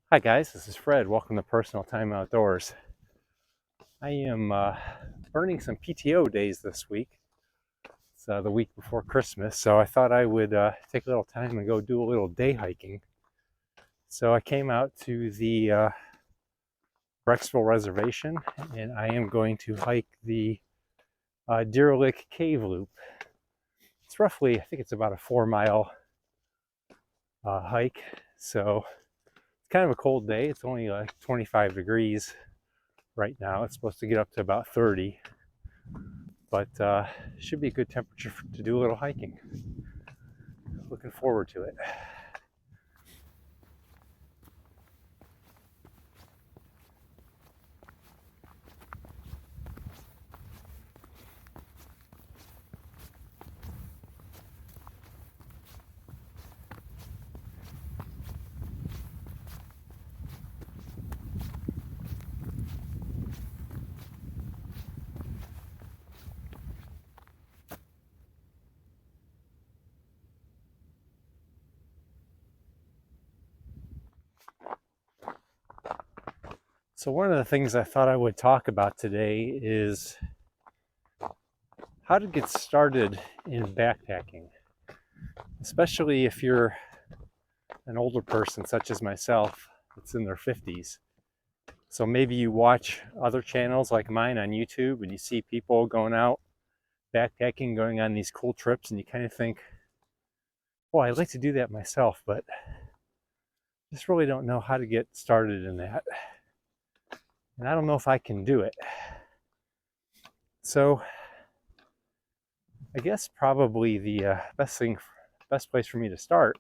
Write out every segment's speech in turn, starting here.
Hi guys, this is Fred. Welcome to Personal Time Outdoors. I am burning some PTO days this week. It's the week before Christmas, so I thought I would take a little time and go do a little day hiking. So I came out to the Brecksville Reservation, and I am going to hike the Deer Lick Cave Loop. It's roughly, I think it's about a 4 mile hike. So it's kind of a cold day. It's only like 25 degrees right now. It's supposed to get up to about 30, but should be a good temperature to do a little hiking. Looking forward to it. So one of the things I thought I would talk about today is how to get started in backpacking, especially if you're an older person such as myself that's in their 50s. So maybe you watch other channels like mine on YouTube and you see people going out backpacking, going on these cool trips, and you kind of think, well, I'd like to do that myself, but just really don't know how to get started in that. And I don't know if I can do it. So I guess probably the best place for me to start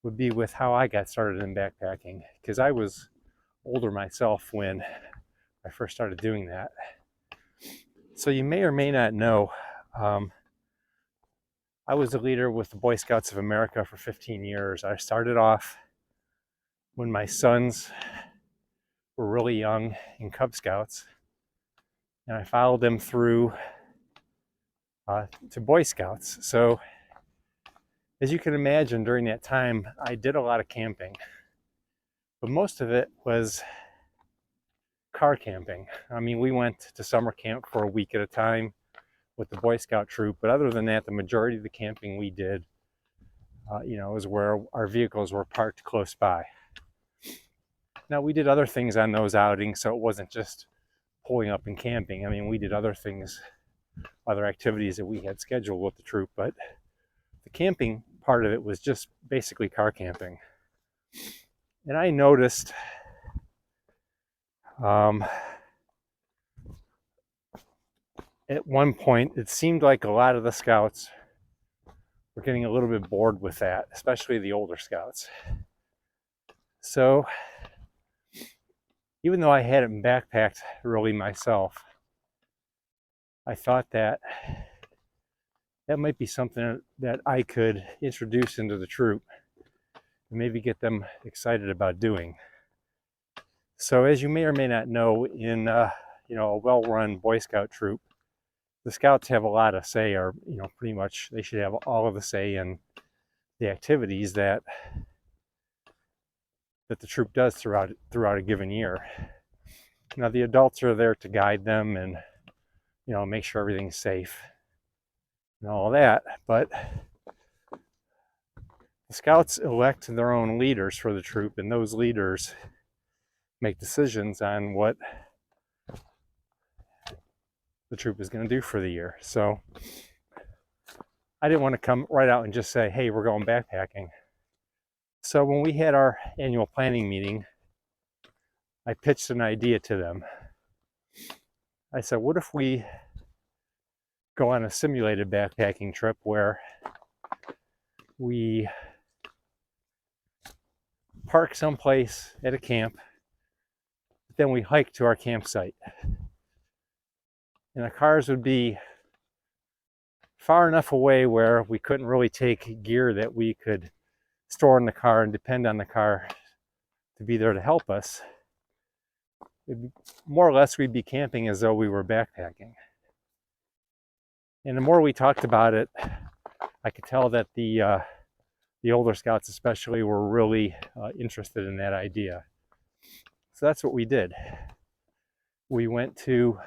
would be with how I got started in backpacking, because I was older myself when I first started doing that. So you may or may not know, I was a leader with the Boy Scouts of America for 15 years. I started off when my sons were really young in Cub Scouts, and I followed them through to Boy Scouts. So as you can imagine, during that time, I did a lot of camping, but most of it was car camping. I mean, we went to summer camp for a week at a time with the Boy Scout troop, but other than that, the majority of the camping we did, was where our vehicles were parked close by. Now, we did other things on those outings, so it wasn't just pulling up and camping. I mean, we did other things, other activities that we had scheduled with the troop, but the camping part of it was just basically car camping. And I noticed at one point, it seemed like a lot of the scouts were getting a little bit bored with that, especially the older scouts. So even though I hadn't backpacked really myself, I thought that might be something that I could introduce into the troop and maybe get them excited about doing. So as you may or may not know, in a well-run Boy Scout troop, the scouts have a lot of say, or pretty much they should have all of the say in the activities that the troop does throughout a given year. Now the adults are there to guide them and make sure everything's safe and all that, but the scouts elect their own leaders for the troop, and those leaders make decisions on what the troop is going to do for the year. So I didn't want to come right out and just say, hey, we're going backpacking. So when we had our annual planning meeting, I pitched an idea to them. I said, what if we go on a simulated backpacking trip where we park someplace at a camp, then we hike to our campsite. And the cars would be far enough away where we couldn't really take gear that we could store in the car and depend on the car to be there to help us. More or less, we'd be camping as though we were backpacking. And the more we talked about it, I could tell that the older scouts especially were really interested in that idea. So that's what we did. We went to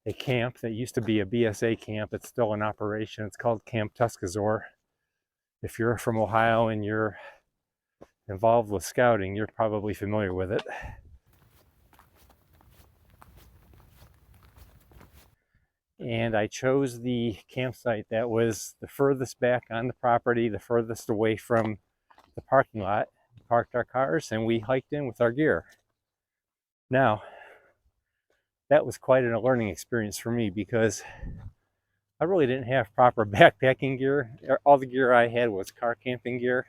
a camp that used to be a BSA camp. It's still in operation. It's called Camp Tuscazor. If you're from Ohio and you're involved with scouting, you're probably familiar with it. And I chose the campsite that was the furthest back on the property, the furthest away from the parking lot. We parked our cars and we hiked in with our gear. Now, that was quite a learning experience for me because I really didn't have proper backpacking gear. All the gear I had was car camping gear.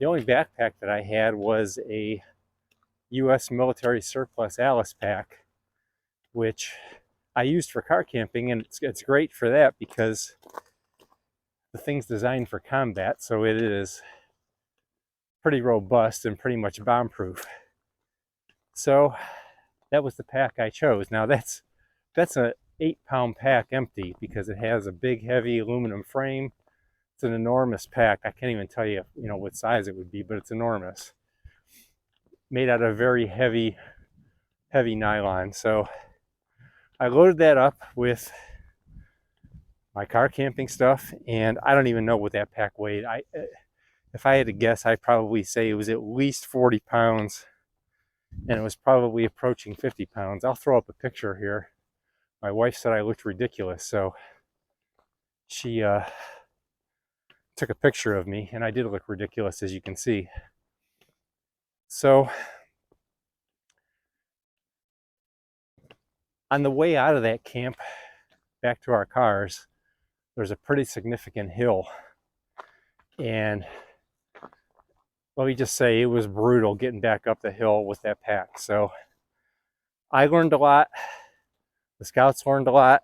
The only backpack that I had was a U.S. military surplus Alice pack, which I used for car camping, and it's great for that because the thing's designed for combat, so it is pretty robust and pretty much bomb-proof. So that was the pack I chose. Now that's an 8-pound pack empty because it has a big, heavy aluminum frame. It's an enormous pack. I can't even tell you, what size it would be, but it's enormous. Made out of very heavy nylon. So I loaded that up with my car camping stuff, and I don't even know what that pack weighed. If I had to guess, I'd probably say it was at least 40 pounds, and it was probably approaching 50 pounds. I'll throw up a picture here. My wife said I looked ridiculous, so she took a picture of me, and I did look ridiculous, as you can see. So on the way out of that camp back to our cars, there's a pretty significant hill, and let me just say it was brutal getting back up the hill with that pack. So I learned a lot, the scouts learned a lot,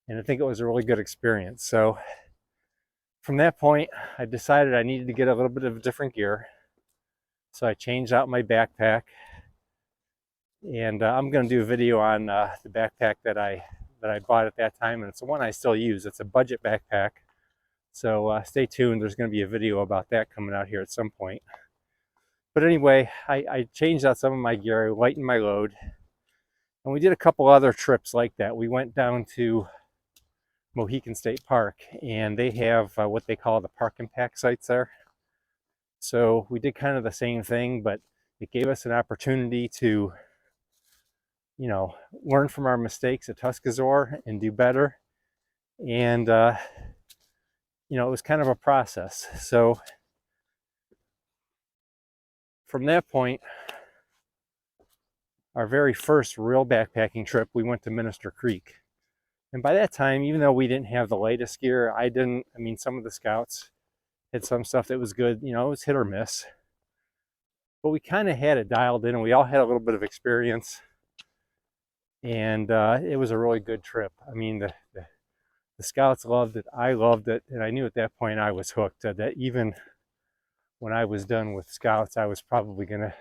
and I think it was a really good experience. So from that point, I decided I needed to get a little bit of different gear. So I changed out my backpack, and I'm going to do a video on the backpack that I bought at that time, and it's the one I still use. It's a budget backpack. So stay tuned. There's going to be a video about that coming out here at some point. But anyway, I changed out some of my gear, I lightened my load, and we did a couple other trips like that. We went down to Mohican State Park, and they have what they call the park and pack sites there. So we did kind of the same thing, but it gave us an opportunity to, learn from our mistakes at Tuscazor and do better. And, it was kind of a process. So from that point, our very first real backpacking trip, we went to Minister Creek. And by that time, even though we didn't have the latest gear, some of the scouts had some stuff that was good, it was hit or miss. But we kind of had it dialed in, and we all had a little bit of experience. And it was a really good trip. The scouts loved it, I loved it, and I knew at that point I was hooked. That even when I was done with scouts, I was probably going to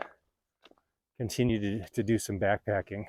continue to do some backpacking.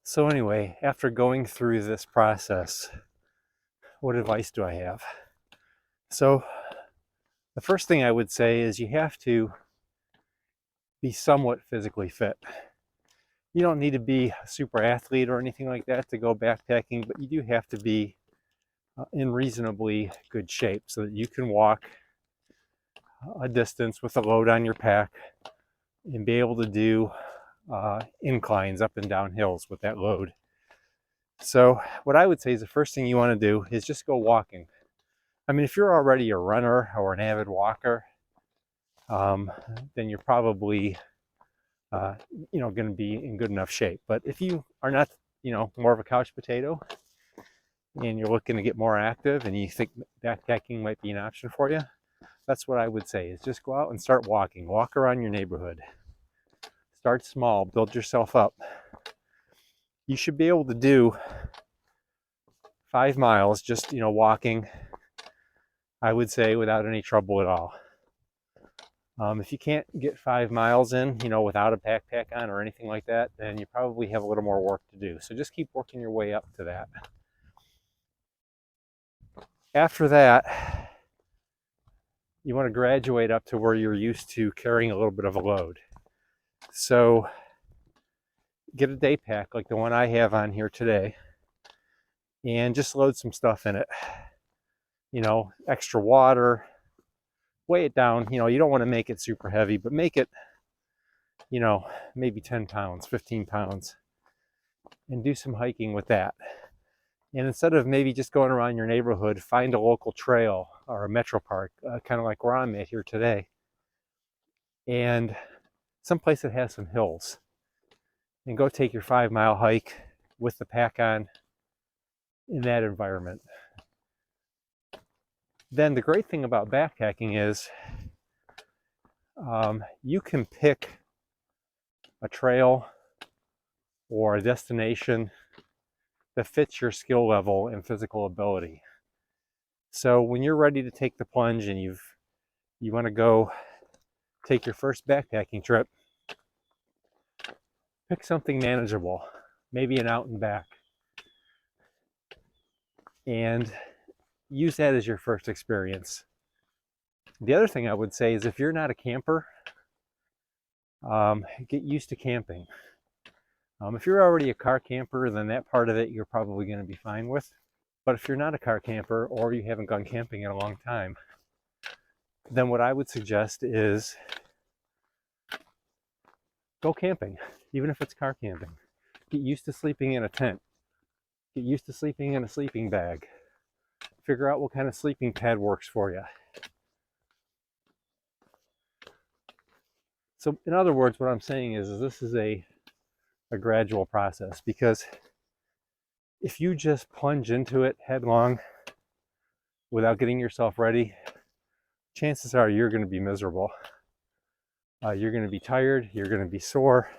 So anyway, after going through this process, what advice do I have? So the first thing I would say is you have to be somewhat physically fit. You don't need to be a super athlete or anything like that to go backpacking, but you do have to be in reasonably good shape so that you can walk a distance with a load on your pack and be able to do inclines up and down hills with that load. So what I would say is the first thing you want to do is just go walking. I mean, if you're already a runner or an avid walker, then you're probably going to be in good enough shape. But if you are not, more of a couch potato and you're looking to get more active and you think backpacking might be an option for you, that's what I would say is just go out and start walking. Walk around your neighborhood. Start small, build yourself up. You should be able to do 5 miles just, walking, I would say, without any trouble at all. If you can't get 5 miles in, without a backpack on or anything like that, then you probably have a little more work to do. So just keep working your way up to that. After that, you want to graduate up to where you're used to carrying a little bit of a load. So get a day pack like the one I have on here today and just load some stuff in it. Extra water, weigh it down. You don't want to make it super heavy, but make it, maybe 10 pounds, 15 pounds, and do some hiking with that. And instead of maybe just going around your neighborhood, find a local trail or a metro park, kind of like where I'm at here today, and someplace that has some hills. And go take your 5-mile hike with the pack on in that environment. Then the great thing about backpacking is you can pick a trail or a destination that fits your skill level and physical ability. So when you're ready to take the plunge and you want to go take your first backpacking trip, pick something manageable, maybe an out and back, and use that as your first experience. The other thing I would say is if you're not a camper, get used to camping. If you're already a car camper, then that part of it you're probably going to be fine with. But if you're not a car camper or you haven't gone camping in a long time, then what I would suggest is go camping, even if it's car camping. Get used to sleeping in a tent. Get used to sleeping in a sleeping bag. Figure out what kind of sleeping pad works for you. So in other words, what I'm saying is this is a gradual process, because if you just plunge into it headlong without getting yourself ready, chances are you're going to be miserable. You're going to be tired, you're going to be sore,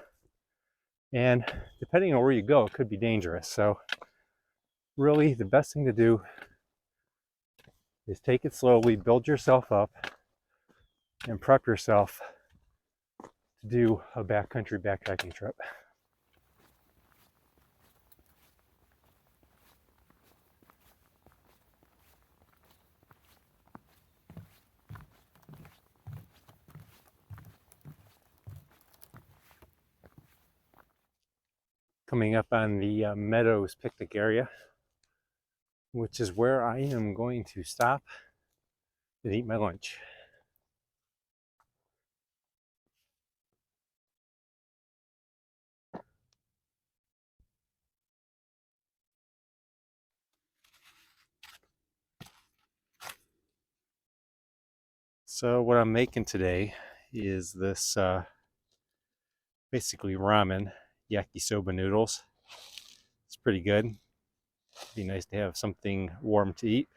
and depending on where you go, it could be dangerous. So really the best thing to do is take it slowly, build yourself up, and prep yourself to do a backcountry backpacking trip. Coming up on the Meadows picnic area, which is where I am going to stop and eat my lunch. So what I'm making today is this basically ramen yakisoba noodles. It's pretty good. Be nice to have something warm to eat.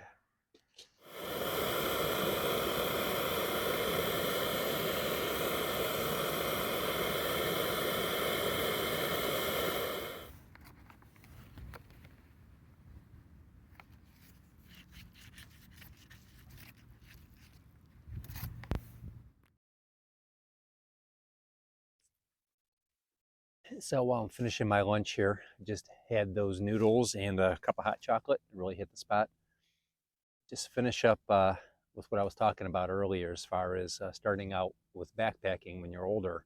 So while I'm finishing my lunch here, just had those noodles and a cup of hot chocolate. Really hit the spot. Just finish up with what I was talking about earlier as far as starting out with backpacking when you're older.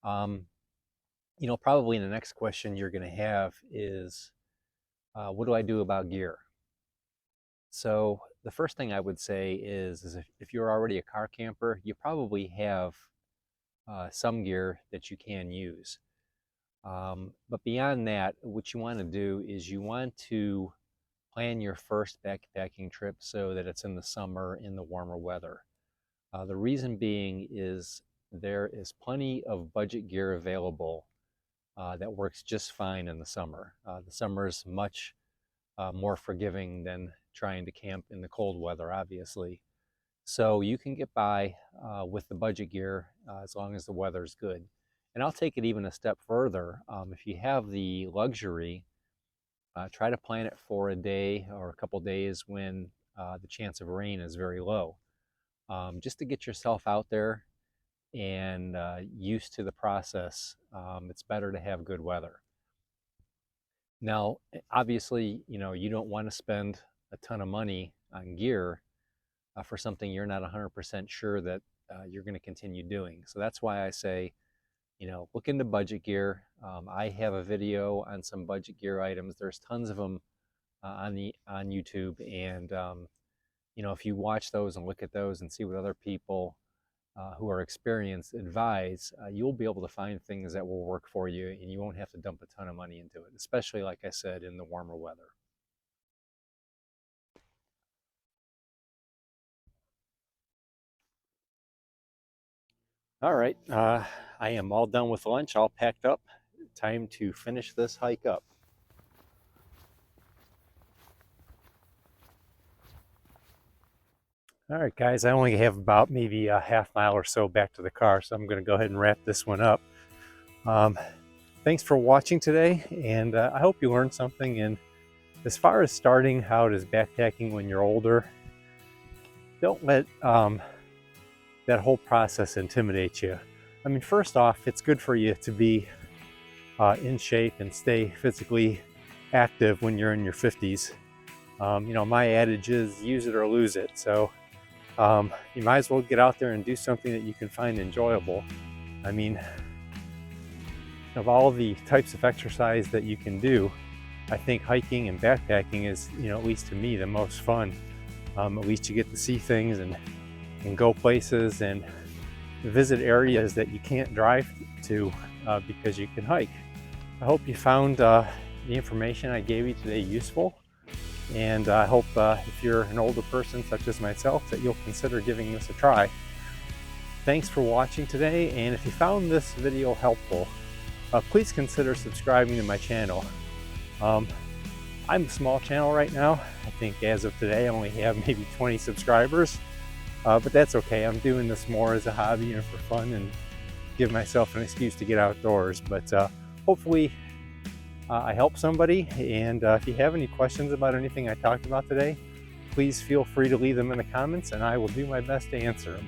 Um, probably the next question you're going to have is, what do I do about gear? So the first thing I would say is if you're already a car camper, you probably have some gear that you can use. But beyond that, what you want to do is you want to plan your first backpacking trip so that it's in the summer in the warmer weather. The reason being is there is plenty of budget gear available that works just fine in the summer. The summer is much more forgiving than trying to camp in the cold weather, obviously. So you can get by with the budget gear as long as the weather's good. And I'll take it even a step further. If you have the luxury, try to plan it for a day or a couple days when the chance of rain is very low. Just to get yourself out there and used to the process, it's better to have good weather. Now, obviously, you don't want to spend a ton of money on gear for something you're not 100% sure that you're going to continue doing. So that's why I say, look into budget gear. I have a video on some budget gear items. There's tons of them on YouTube, and if you watch those and look at those and see what other people who are experienced advise, you'll be able to find things that will work for you, and you won't have to dump a ton of money into it, especially, like I said, in the warmer weather. All right, I am all done with lunch, all packed up. Time to finish this hike up. All right, guys, I only have about maybe a half mile or so back to the car, so I'm going to go ahead and wrap this one up. Thanks for watching today, and I hope you learned something. And as far as starting out as backpacking when you're older, don't let that whole process intimidate you. I mean, first off, it's good for you to be in shape and stay physically active when you're in your 50s. My adage is use it or lose it. So you might as well get out there and do something that you can find enjoyable. I mean, of all the types of exercise that you can do, I think hiking and backpacking is, at least to me, the most fun. At least you get to see things and go places and visit areas that you can't drive to because you can hike. I hope you found the information I gave you today useful, and I hope if you're an older person such as myself that you'll consider giving this a try. Thanks for watching today, and if you found this video helpful, please consider subscribing to my channel. I'm a small channel right now. I think as of today I only have maybe 20 subscribers. But that's okay. I'm doing this more as a hobby and for fun, and give myself an excuse to get outdoors. But hopefully I help somebody. And if you have any questions about anything I talked about today, please feel free to leave them in the comments, and I will do my best to answer them.